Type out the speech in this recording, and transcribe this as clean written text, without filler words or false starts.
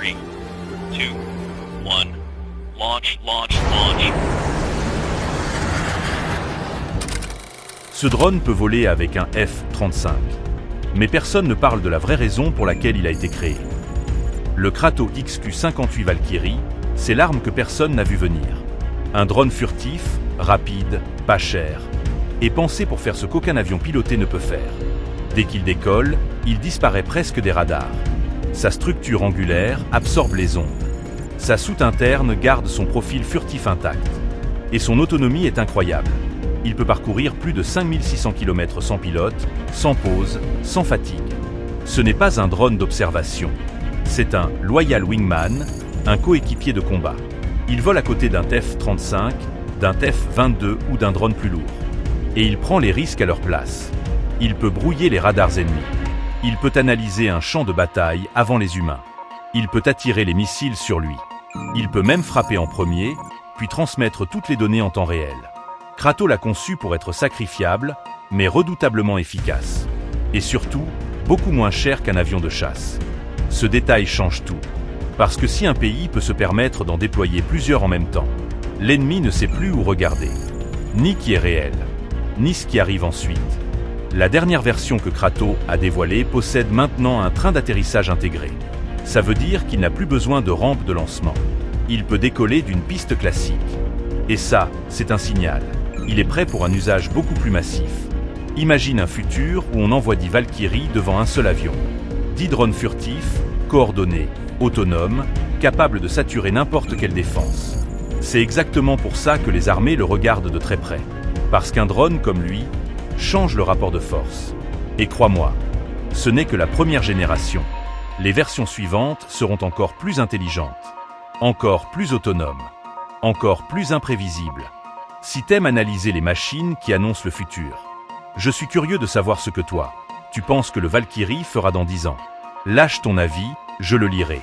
3, 2, 1. Launch, launch, launch. Ce drone peut voler avec un F-35. Mais personne ne parle de la vraie raison pour laquelle il a été créé. Le Krato XQ-58 Valkyrie, c'est l'arme que personne n'a vu venir. Un drone furtif, rapide, pas cher, et pensé pour faire ce qu'aucun avion piloté ne peut faire. Dès qu'il décolle, il disparaît presque des radars. Sa structure angulaire absorbe les ondes. Sa soute interne garde son profil furtif intact. Et son autonomie est incroyable. Il peut parcourir plus de 5600 km sans pilote, sans pause, sans fatigue. Ce n'est pas un drone d'observation. C'est un Loyal Wingman, un coéquipier de combat. Il vole à côté d'un F-35, d'un F-22 ou d'un drone plus lourd. Et il prend les risques à leur place. Il peut brouiller les radars ennemis. Il peut analyser un champ de bataille avant les humains. Il peut attirer les missiles sur lui. Il peut même frapper en premier, puis transmettre toutes les données en temps réel. Krato l'a conçu pour être sacrifiable, mais redoutablement efficace. Et surtout, beaucoup moins cher qu'un avion de chasse. Ce détail change tout. Parce que si un pays peut se permettre d'en déployer plusieurs en même temps, l'ennemi ne sait plus où regarder. Ni qui est réel, ni ce qui arrive ensuite. La dernière version que Krato a dévoilée possède maintenant un train d'atterrissage intégré. Ça veut dire qu'il n'a plus besoin de rampe de lancement. Il peut décoller d'une piste classique. Et ça, c'est un signal. Il est prêt pour un usage beaucoup plus massif. Imagine un futur où on envoie 10 Valkyries devant un seul avion. 10 drones furtifs, coordonnés, autonomes, capables de saturer n'importe quelle défense. C'est exactement pour ça que les armées le regardent de très près. Parce qu'un drone comme lui change le rapport de force. Et crois-moi, ce n'est que la première génération. Les versions suivantes seront encore plus intelligentes, encore plus autonomes, encore plus imprévisibles. Si t'aimes analyser les machines qui annoncent le futur, je suis curieux de savoir ce que toi, tu penses que le Valkyrie fera dans 10 ans. Lâche ton avis, je le lirai.